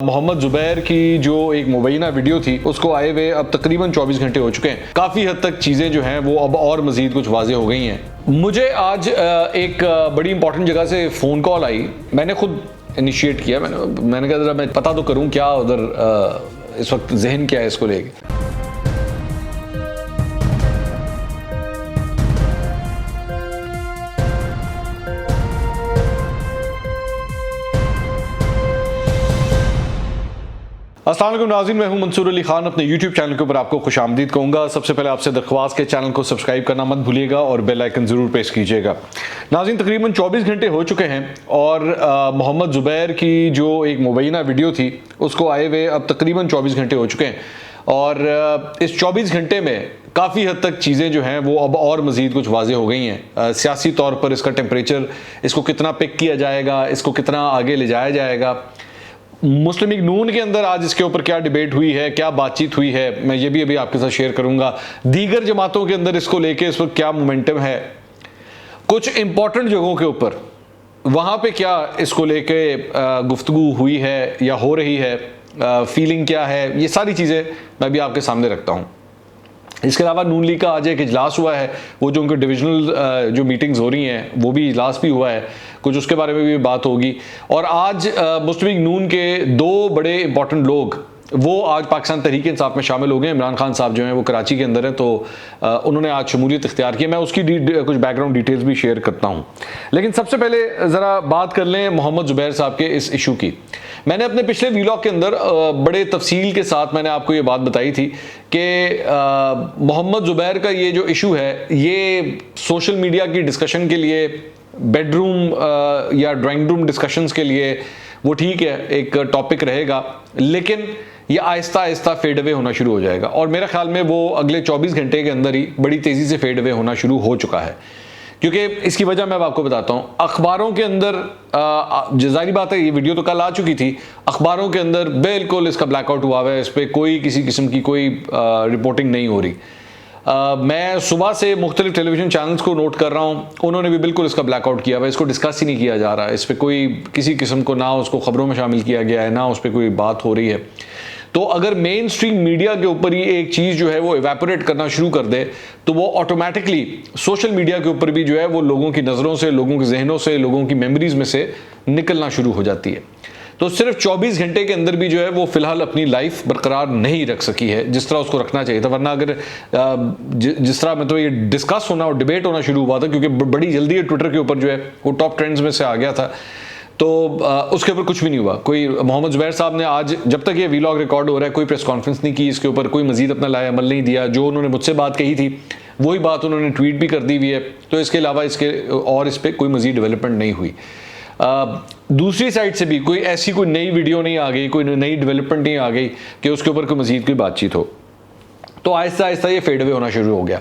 मोहम्मद जुबैर की जो एक मुबैना वीडियो थी उसको आए हुए अब तकरीबन 24 घंटे हो चुके हैं। काफ़ी हद तक चीज़ें जो हैं वो अब और मज़ीद कुछ वाज़े हो गई हैं। मुझे आज एक बड़ी इंपॉर्टेंट जगह से फ़ोन कॉल आई। मैंने खुद इनिशिएट किया। मैंने कहा ज़रा मैं पता तो करूं क्या उधर इस वक्त जहन क्या है इसको लेके। अस्सलाम वालेकुम नाज़रीन, मैं हूं मंसूर अली खान। अपने YouTube चैनल के ऊपर आपको खुशामदीद कहूँगा। सबसे पहले आपसे दरख्वास्त के चैनल को सब्सक्राइब करना मत भूलिएगा और बेल आइकन ज़रूर प्रेस कीजिएगा। नाज़रीन, तकरीबन 24 घंटे हो चुके हैं और मोहम्मद जुबैर की जो एक मुबैना वीडियो थी उसको आए हुए अब तकरीबन 24 घंटे हो चुके हैं और इस 24 घंटे में काफ़ी हद तक चीज़ें जो हैं वो अब और मज़ीद कुछ वाज़े हो गई हैं। सियासी तौर पर इसका टेम्परेचर, इसको कितना पिक किया जाएगा, इसको कितना आगे ले जाया जाएगा, मुस्लिम लीग नून के अंदर आज इसके ऊपर क्या डिबेट हुई है, क्या बातचीत हुई है, मैं ये भी अभी आपके साथ शेयर करूंगा। दीगर जमातों के अंदर इसको लेके इस वक्त क्या मोमेंटम है, कुछ इंपॉर्टेंट जगहों के ऊपर वहां पे क्या इसको लेके गुफ्तगू हुई है या हो रही है, फीलिंग क्या है, ये सारी चीज़ें मैं भी आपके सामने रखता हूँ। इसके अलावा नून लीग का आज एक इजलास हुआ है, वो जो उनके डिविजनल जो मीटिंग्स हो रही हैं वो भी इजलास भी हुआ है, कुछ उसके बारे में भी बात होगी। और आज मुस्लिम लीग नून के दो बड़े इंपॉर्टेंट लोग वो आज पाकिस्तान तहरीक इंसाफ में शामिल हो गए। इमरान खान साहब जो हैं वो कराची के अंदर हैं, तो उन्होंने आज शमूलियत इख्तियार की। मैं उसकी कुछ बैकग्राउंड डिटेल्स भी शेयर करता हूँ, लेकिन सबसे पहले ज़रा बात कर लें मोहम्मद जुबैर साहब के इस इशू की। मैंने अपने पिछले वीलॉग के अंदर बड़े तफसील के साथ मैंने आपको ये बात बताई थी कि मोहम्मद जुबैर का ये जो इशू है ये सोशल मीडिया की डिस्कशन के लिए, बेडरूम या ड्राइंग रूम डिस्कशंस के लिए वो ठीक है, एक टॉपिक रहेगा, लेकिन ये आहिस्ता आहिस्ता फेड अवे होना शुरू हो जाएगा। और मेरे ख्याल में वो अगले 24 घंटे के अंदर ही बड़ी तेज़ी से फेड अवे होना शुरू हो चुका है। क्योंकि इसकी वजह मैं आपको बताता हूँ, अखबारों के अंदर जाहिर बात है ये वीडियो तो कल आ चुकी थी, अखबारों के अंदर बिल्कुल इसका ब्लैकआउट हुआ है, इस पर कोई किसी किस्म की कोई रिपोर्टिंग नहीं हो रही। मैं सुबह से मुख्तलिफ टेलीविजन चैनल्स को नोट कर रहा हूँ, उन्होंने भी बिल्कुल इसका ब्लैकआउट किया हुआ है, इसको डिस्कस ही नहीं किया जा रहा है, इस पर कोई किसी किस्म को ना उसको खबरों में शामिल किया गया है, ना उस पर कोई बात हो रही है। तो अगर मेन स्ट्रीम मीडिया के ऊपर ही एक चीज़ जो है वो इवेपोरेट करना शुरू कर दे तो वो ऑटोमेटिकली सोशल मीडिया के ऊपर भी जो है वो लोगों की नज़रों से, लोगों के जहनों से, लोगों की मेमोरीज में से निकलना शुरू हो जाती है। तो सिर्फ 24 घंटे के अंदर भी जो है वो फिलहाल अपनी लाइफ बरकरार नहीं रख सकी है जिस तरह उसको रखना चाहिए था। वरना अगर जिस तरह मतलब ये डिस्कस होना और डिबेट होना शुरू हुआ था, क्योंकि बड़ी जल्दी ट्विटर के ऊपर जो है वो टॉप ट्रेंड्स में से आ गया था, तो उसके ऊपर कुछ भी नहीं हुआ। कोई मोहम्मद जुबैर साहब ने आज, जब तक ये वीलॉग रिकॉर्ड हो रहा है, कोई प्रेस कॉन्फ्रेंस नहीं की, इसके ऊपर कोई मजीद अपना लाया अमल नहीं दिया। जो उन्होंने मुझसे बात कही थी वही बात उन्होंने ट्वीट भी कर दी हुई है। तो इसके अलावा इस पर कोई मजीद डेवलपमेंट नहीं हुई। दूसरी साइड से भी कोई ऐसी कोई नई वीडियो नहीं आ गई, कोई नई डेवलपमेंट नहीं आ गई कि उसके ऊपर कोई मजीद कोई बातचीत हो। तो आहिस्ता आहिस्ता ये फेड अवे होना शुरू हो गया।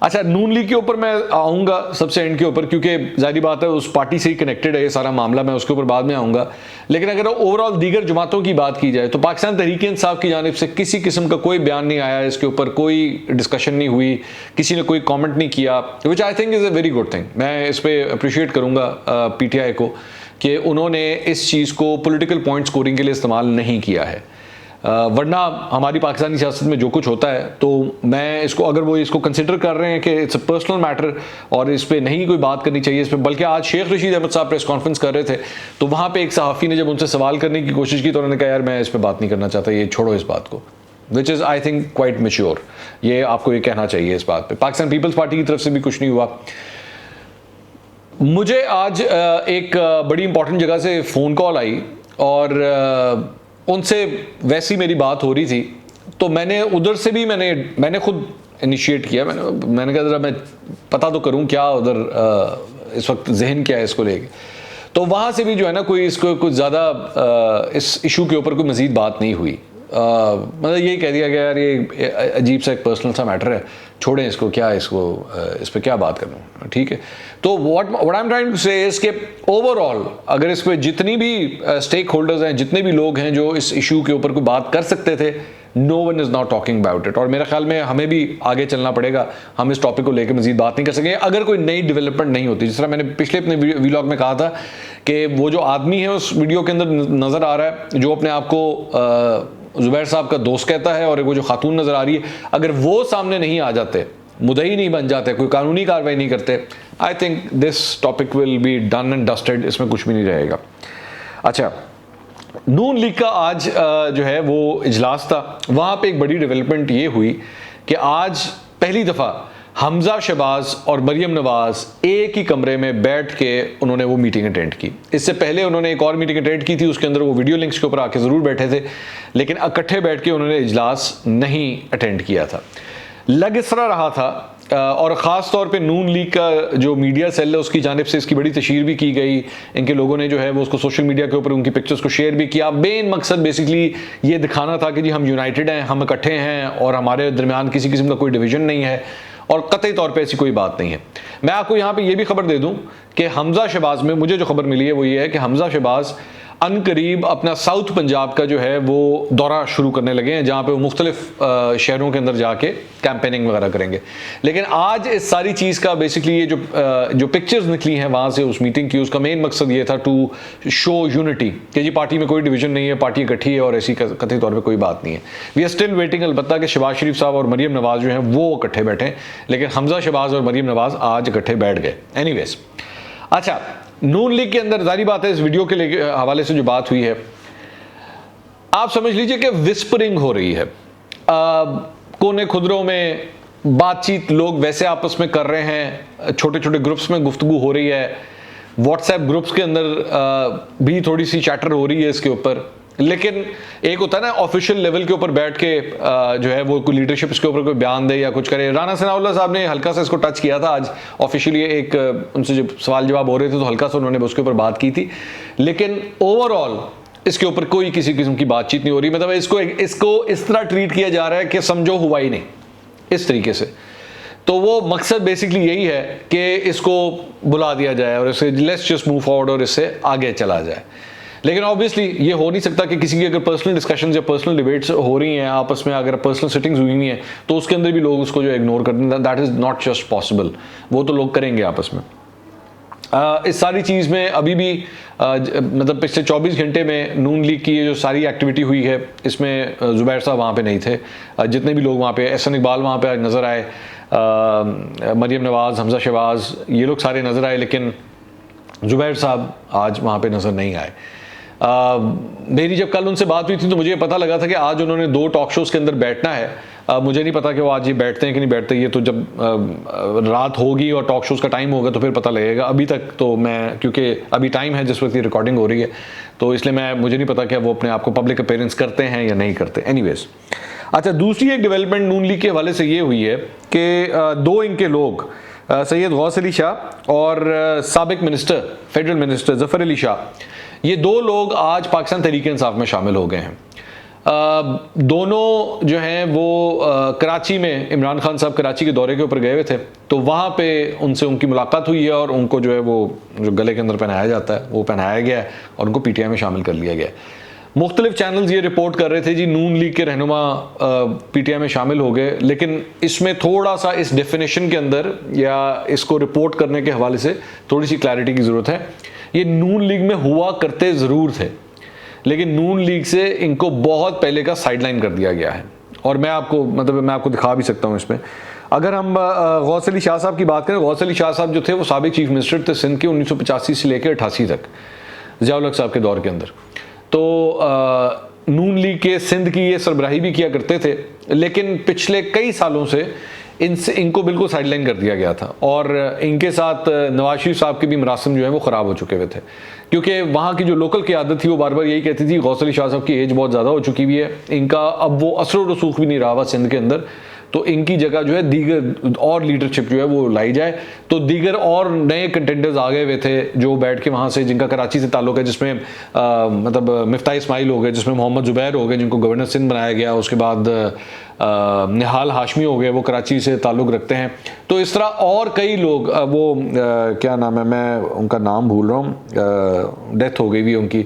अच्छा, नून लीग के ऊपर मैं आऊँगा सबसे एंड के ऊपर, क्योंकि जाहिर बात है उस पार्टी से ही कनेक्टेड है ये सारा मामला, मैं उसके ऊपर बाद में आऊँगा। लेकिन अगर ओवरऑल दीगर जमातों की बात की जाए तो पाकिस्तान तहरीक इंसाफ की जानिब से किसी किस्म का कोई बयान नहीं आया, इसके ऊपर कोई डिस्कशन नहीं हुई, किसी ने कोई कॉमेंट नहीं किया, which I think is a very good thing. मैं इस पर अप्रिशिएट करूँगा PTI को कि उन्होंने इस चीज़ को पॉलिटिकल पॉइंट स्कोरिंग के लिए इस्तेमाल नहीं किया है। वरना हमारी पाकिस्तानी सियासत में जो कुछ होता है, तो मैं इसको, अगर वो इसको कंसिडर कर रहे हैं कि इट्स अ पर्सनल मैटर और इस पर नहीं कोई बात करनी चाहिए इस पर, बल्कि आज शेख रशीद अहमद साहब प्रेस कॉन्फ्रेंस कर रहे थे तो वहाँ पे एक सहाफ़ी ने जब उनसे सवाल करने की कोशिश की तो उन्होंने कहा यार मैं इस पर बात नहीं करना चाहता, ये छोड़ो इस बात को, which is I think quite mature. ये आपको ये कहना चाहिए इस बात पर। पाकिस्तान पीपल्स पार्टी की तरफ से भी कुछ नहीं हुआ। मुझे आज एक बड़ी इंपॉर्टेंट जगह से फ़ोन कॉल आई और उनसे वैसी मेरी बात हो रही थी, तो मैंने उधर से भी मैंने खुद इनिशिएट किया। मैंने कहा ज़रा मैं पता तो करूं क्या उधर इस वक्त जहन क्या है इसको लेके। तो वहाँ से भी जो है ना कोई इसको कुछ ज़्यादा इस इशू के ऊपर कोई मज़ीद बात नहीं हुई। मतलब यही कह दिया गया यार ये अजीब सा एक पर्सनल सा मैटर है, छोड़ें इसको, क्या इसको इस पर क्या बात करना, ठीक है। तो what I am trying to say is के ओवरऑल अगर इस पर जितनी भी स्टेक होल्डर्स हैं, जितने भी लोग हैं जो इस इशू के ऊपर कोई बात कर सकते थे, no one is not talking about it. और मेरे ख्याल में हमें भी आगे चलना पड़ेगा, हम इस टॉपिक को लेकर मजीद बात नहीं कर सकेंगे अगर कोई नई डेवलपमेंट नहीं होती। जिस तरह मैंने पिछले अपने व्लॉग में कहा था कि वो जो आदमी है उस वीडियो के अंदर नज़र आ रहा है जो अपने आप को ज़ुबैर साहब का दोस्त कहता है, और वो जो खातून नज़र आ रही है, अगर वो सामने नहीं आ जाते, मुद्दई नहीं बन जाते, कोई कानूनी कार्रवाई नहीं करते, I think this topic will be done and dusted, इसमें कुछ भी नहीं रहेगा। अच्छा, नून लीग का आज जो है वो इजलास था, वहाँ पे एक बड़ी डेवलपमेंट ये हुई कि आज पहली दफ़ा हमजा शहबाज और मरियम नवाज एक ही कमरे में बैठ के उन्होंने वो मीटिंग अटेंड की। इससे पहले उन्होंने एक और मीटिंग अटेंड की थी, उसके अंदर वो वीडियो लिंक्स के ऊपर आके ज़रूर बैठे थे, लेकिन इकट्ठे बैठ के उन्होंने इजलास नहीं अटेंड किया था। लग इस तरह रहा था, और ख़ास तौर पे नून लीग का जो मीडिया सेल है उसकी जानिब से इसकी बड़ी तशहीर भी की गई, इनके लोगों ने जो है वो उसको सोशल मीडिया के ऊपर उनकी पिक्चर्स को शेयर भी किया। मेन मकसद बेसिकली ये दिखाना था कि जी हम यूनाइटेड हैं, हम इकट्ठे हैं और हमारे दरमियान किसी किस्म का कोई डिवीज़न नहीं है, और कतई तौर पे ऐसी कोई बात नहीं है। मैं आपको यहाँ पे ये भी खबर दे दूँ कि हमजा शहबाज में मुझे जो खबर मिली है वो ये है कि हमजा शहबाज अनकरीब अपना साउथ पंजाब का जो है वो दौरा शुरू करने लगे हैं, जहाँ पे वो मुख्तलिफ शहरों के अंदर जाके कैंपेनिंग वगैरह करेंगे। लेकिन आज इस सारी चीज़ का बेसिकली ये जो पिक्चर्स निकली हैं वहाँ से उस मीटिंग की, उसका मेन मकसद ये था टू शो यूनिटी कि जी पार्टी में कोई डिवीजन नहीं है, पार्टी इकट्ठी है और ऐसी कथित तौर पर कोई बात नहीं है। वी आर स्टिल वेटिंग अलबत्ता कि शहबाज शरीफ साहब और मरियम नवाज जो हैं वो इकट्ठे बैठे, लेकिन हमजा शहबाज और मरियम नवाज आज इकट्ठे बैठ गए। एनीवेज, अच्छा, नून लीग के अंदर जारी बात है, इस वीडियो के हवाले से जो बात हुई है, आप समझ लीजिए कि विस्परिंग हो रही है, कोने खुदरों में बातचीत लोग वैसे आपस में कर रहे हैं, छोटे छोटे ग्रुप्स में गुफ्तगू हो रही है, व्हाट्सएप ग्रुप्स के अंदर भी थोड़ी सी चैटर हो रही है इसके ऊपर। लेकिन एक होता है ना ऑफिशियल लेवल के ऊपर बैठ के जो है वो कोई लीडरशिप इसके ऊपर कोई बयान दे या कुछ करे। राना सनाउल्लाह साहब ने हल्का सा इसको टच किया था आज ऑफिशियली, एक उनसे जब सवाल जवाब हो रहे थे तो हल्का सा उन्होंने उसके ऊपर बात की थी, लेकिन ओवरऑल इसके ऊपर कोई किसी किस्म की बातचीत नहीं हो रही। मतलब इसको इस तरह ट्रीट किया जा रहा है कि समझो हुआ ही नहीं, इस तरीके से। तो वो मकसद बेसिकली यही है कि इसको बुला दिया जाए और इसे लेट्स जस्ट मूव फॉरवर्ड और इससे आगे चला जाए। लेकिन ऑब्वियसली ये हो नहीं सकता कि किसी की अगर पर्सनल डिस्कशंस या पर्सनल डिबेट्स हो रही हैं आपस में, अगर पर्सनल सिटिंग्स हुई हैं तो उसके अंदर भी लोग उसको जो इग्नोर कर दें, that is not just possible. वो तो लोग करेंगे आपस में। इस सारी चीज़ में अभी भी मतलब पिछले 24 घंटे में नून लीग की ये जो सारी एक्टिविटी हुई है इसमें ज़ुबैर साहब वहाँ पे नहीं थे। जितने भी लोग वहाँ पे, एहसन इकबाल वहाँ पे नज़र आए, मरियम नवाज़, हमजा शहबाज, ये लोग सारे नज़र आए, लेकिन ज़ुबैर साहब आज वहाँ पे नज़र नहीं आए। मेरी जब कल उनसे बात हुई थी तो मुझे पता लगा था कि आज उन्होंने 2 टॉक शोज़ के अंदर बैठना है। मुझे नहीं पता कि वो आज ये बैठते हैं कि नहीं बैठते, ये तो जब रात होगी और टॉक शोज़ का टाइम होगा तो फिर पता लगेगा। अभी तक तो मैं, क्योंकि अभी टाइम है जिस वक्त ये रिकॉर्डिंग हो रही है, तो इसलिए मुझे नहीं पता कि वो अपने आप को पब्लिक अपीयरेंस करते हैं या नहीं करते। एनीवेज, अच्छा, दूसरी एक डेवलपमेंट नून लीग के हवाले से ये हुई है कि 2 इनके लोग, सैयद गौस अली शाह और साबिक minister, federal minister Zafar Ali Shah, ये 2 लोग आज पाकिस्तान तहरीक-ए-इंसाफ में शामिल हो गए हैं। दोनों जो हैं वो कराची में, इमरान खान साहब कराची के दौरे के ऊपर गए हुए थे, तो वहाँ पे उनसे उनकी मुलाकात हुई है और उनको जो है वो जो गले के अंदर पहनाया जाता है वो पहनाया गया है और उनको पीटीआई में शामिल कर लिया गया है। मुख्तलिफ चैनल्स ये रिपोर्ट कर रहे थे जी नून लीग के रहनुमा पीटीआई में शामिल हो गए, लेकिन इसमें थोड़ा सा इस डेफिनेशन के अंदर या इसको रिपोर्ट करने के हवाले से थोड़ी सी क्लैरिटी की ज़रूरत है। ये नून लीग में हुआ करते ज़रूर थे, लेकिन नून लीग से इनको बहुत पहले का साइडलाइन कर दिया गया है। और मैं आपको दिखा भी सकता हूँ इसमें। अगर हम गौस अली शाह साहब की बात करें, गौस अली शाह साहब जो थे वो साबिक चीफ मिनिस्टर थे सिंध के 1985 से लेकर 88 तक, ज़िया-उल हक साहब के दौर के अंदर। तो नून लीग के सिंध की ये सरबराही भी किया करते थे, लेकिन पिछले कई सालों से इनको बिल्कुल साइडलाइन कर दिया गया था और इनके साथ नवाज शरीफ साहब के भी मरासिम जो है वो ख़राब हो चुके हुए थे, क्योंकि वहाँ की जो लोकल क़यादत थी वो बार बार यही कहती थी गौस अली शाह साहब की एज बहुत ज़्यादा हो चुकी हुई है, इनका अब वो असर व रसूख भी नहीं रहा हुआ सिंध के अंदर, तो इनकी जगह जो है दीगर और लीडरशिप जो है वो लाई जाए। तो दीगर और नए कंटेंडर्स आ गए हुए थे जो बैठ के वहाँ से, जिनका कराची से ताल्लुक़ है, जिसमें मतलब मिफ्ता इस्माइल हो गए, जिसमें मोहम्मद ज़ुबैर हो गए जिनको गवर्नर सिंध बनाया गया, उसके बाद निहाल हाशमी हो गए, वो कराची से ताल्लुक़ रखते हैं। तो इस तरह और कई लोग, वो क्या नाम है, मैं उनका नाम भूल रहा हूँ, डेथ हो गई भी उनकी,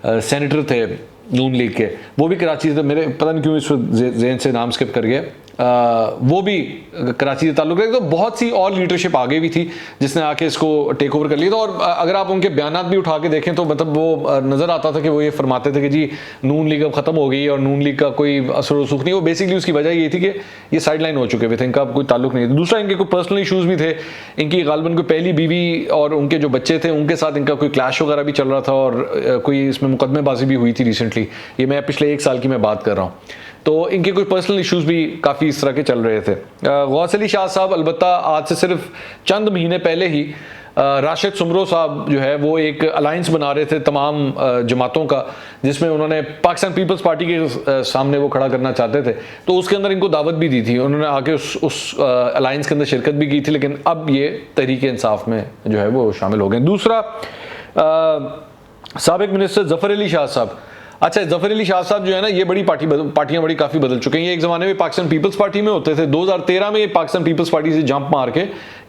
सेनेटर थे नून लीग के, वो भी कराची से, मेरे पता नहीं क्यों इस ज़हन से नाम स्किप कर गया, वो भी कराची से ताल्लुक़ रखते। तो बहुत सी और लीडरशिप आगे भी थी जिसने आके इसको टेक ओवर कर लिया था। और अगर आप उनके बयानात भी उठा के देखें तो मतलब वो नज़र आता था कि वो ये फरमाते थे कि जी नून लीग अब ख़त्म हो गई और नून लीग का कोई असर रसूख नहीं। वो बेसिकली उसकी वजह ये थी कि ये साइड लाइन हो चुके थे, इनका कोई ताल्लुक नहीं था। दूसरा, इनके कोई पर्सनल इशूज़ भी थे, इनकी गालिबन कोई पहली बीवी और उनके जो बच्चे थे उनके साथ इनका कोई क्लैश वगैरह भी चल रहा था और कोई इसमें मुकदमेबाजी भी हुई थी रिसेंटली। ये मैं पिछले 1 साल की मैं बात कर रहा हूँ। तो इनके कुछ पर्सनल इश्यूज भी काफ़ी इस तरह के चल रहे थे। गौस अली शाह साहब अलबत्ता आज से सिर्फ चंद महीने पहले ही राशिद सुमरो साहब जो है वो एक अलायंस बना रहे थे तमाम जमातों का, जिसमें उन्होंने पाकिस्तान पीपल्स पार्टी के सामने वो खड़ा करना चाहते थे। तो उसके अंदर इनको दावत भी दी थी, उन्होंने आके उस अलायंस के अंदर शिरकत भी की थी, लेकिन अब ये तहरीक इंसाफ में जो है वो शामिल हो गए। दूसरा, साबिक मिनिस्टर ज़फ़र अली शाह साहब। अच्छा, ज़फ़र अली शाह साहब जो है ना, ये पार्टियां बड़ी काफ़ी बदल चुके हैं। ये एक ज़माने में पाकिस्तान पीपल्स पार्टी में होते थे, 2013 में ये पाकिस्तान पीपल्स पार्टी से जंप मार के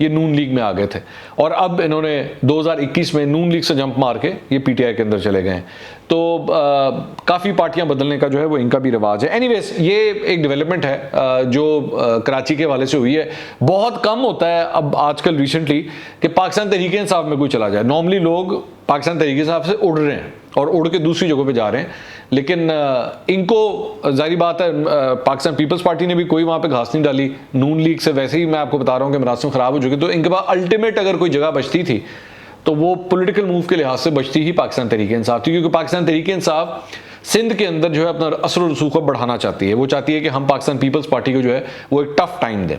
ये नून लीग में आ गए थे, और अब इन्होंने 2021 में नून लीग से जंप मार के ये पीटीआई के अंदर चले गए हैं। तो काफ़ी पार्टियां बदलने का जो है वो इनका भी रिवाज है। एनीवेज, ये एक डेवलपमेंट है जो कराची के हवाले से हुई है। बहुत कम होता है अब आजकल रिसेंटली कि पाकिस्तान तहरीक इंसाफ में कोई चला जाए। नॉर्मली लोग पाकिस्तान तहरीक इंसाफ से उड़ रहे हैं और उड़ के दूसरी जगहों पे जा रहे हैं, लेकिन इनको जाहिर बात है पाकिस्तान पीपल्स पार्टी ने भी कोई वहाँ पे घास नहीं डाली। नून लीग से वैसे ही मैं आपको बता रहा हूँ कि मरासिम ख़राब हो चुके, तो इनके पास अल्टीमेट अगर कोई जगह बचती थी तो वो पॉलिटिकल मूव के लिहाज से बचती ही पाकिस्तान तहरीक इंसाफ थी, क्योंकि पाकिस्तान तहरीक इंसाफ सिंध के अंदर जो है अपना असर और रसूख को बढ़ाना चाहती है। वो चाहती है कि हम पाकिस्तान पीपल्स पार्टी को जो है वो एक टफ टाइम दें।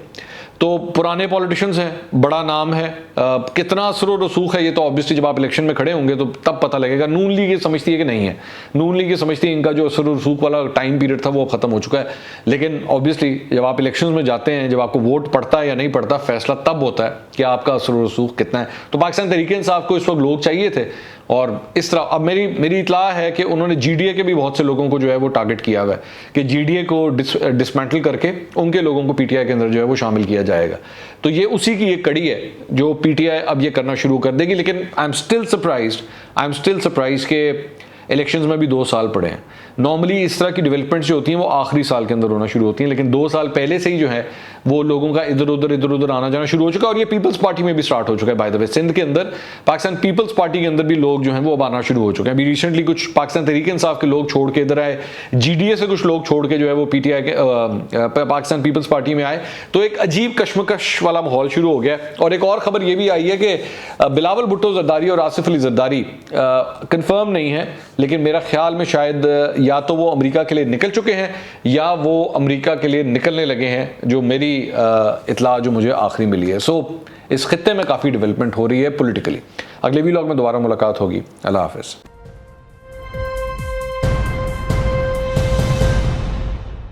तो पुराने पॉलिटिशियंस हैं, बड़ा नाम है, कितना असर और रसूख है ये तो ऑब्वियसली जब आप इलेक्शन में खड़े होंगे तो तब पता लगेगा। नून लीग ये समझती है कि नहीं है, नून लीग ये समझती है इनका जो असर और रसूख वाला टाइम पीरियड था वो खत्म हो चुका है। लेकिन ऑब्वियसली जब आप इलेक्शन में जाते हैं, जब आपको वोट पड़ता है या नहीं पड़ता, फैसला तब होता है कि आपका असर और रसूख कितना है। तो पाकिस्तान तहरीक इंसाफ को इस वक्त लोग चाहिए थे, और इस तरह अब मेरी इतला है कि उन्होंने जीडीए के भी बहुत से लोगों को जो है वो टारगेट किया हुआ है कि जीडीए को डिसमेंटल करके उनके लोगों को पीटीआई के अंदर जो है वो शामिल किया जाएगा। तो ये उसी की एक कड़ी है जो पीटीआई अब ये करना शुरू कर देगी। लेकिन आई एम स्टिल सरप्राइज्ड कि इलेक्शंस में भी 2 साल पड़े हैं। नॉर्मली इस तरह की डेवलपमेंट्स जो होती हैं वो आखिरी साल के अंदर होना शुरू होती हैं, लेकिन 2 साल पहले से ही जो है वो लोगों का इधर उधर आना जाना शुरू हो चुका है। और ये पीपल्स पार्टी में भी स्टार्ट हो चुका है। बाय द वे, सिंध के अंदर पाकिस्तान पीपल्स पार्टी के अंदर भी लोग जो हैं वो अब आना शुरू हो चुके हैं। अभी रिसेंटली कुछ पाकिस्तान तहरीक इंसाफ के लोग छोड़ के इधर आए, जीडीए से कुछ लोग छोड़ के जो है वो पीटीआई के पाकिस्तान पीपल्स पार्टी में आए। तो एक अजीब कश्मकश वाला माहौल शुरू हो गया। और एक और खबर ये भी आई है कि बिलावल भुट्टो जरदारी और आसिफ अली जरदारी कंफर्म नहीं है, लेकिन मेरा ख्याल में शायद या तो वो अमेरिका के लिए निकल चुके हैं या वो अमेरिका के लिए निकलने लगे हैं, जो मेरी इतला जो मुझे आखिरी मिली है। सो इस खित्ते में काफ़ी डेवलपमेंट हो रही है पॉलिटिकली। अगले व्लॉग में दोबारा मुलाकात होगी। अल्लाह हाफिज़।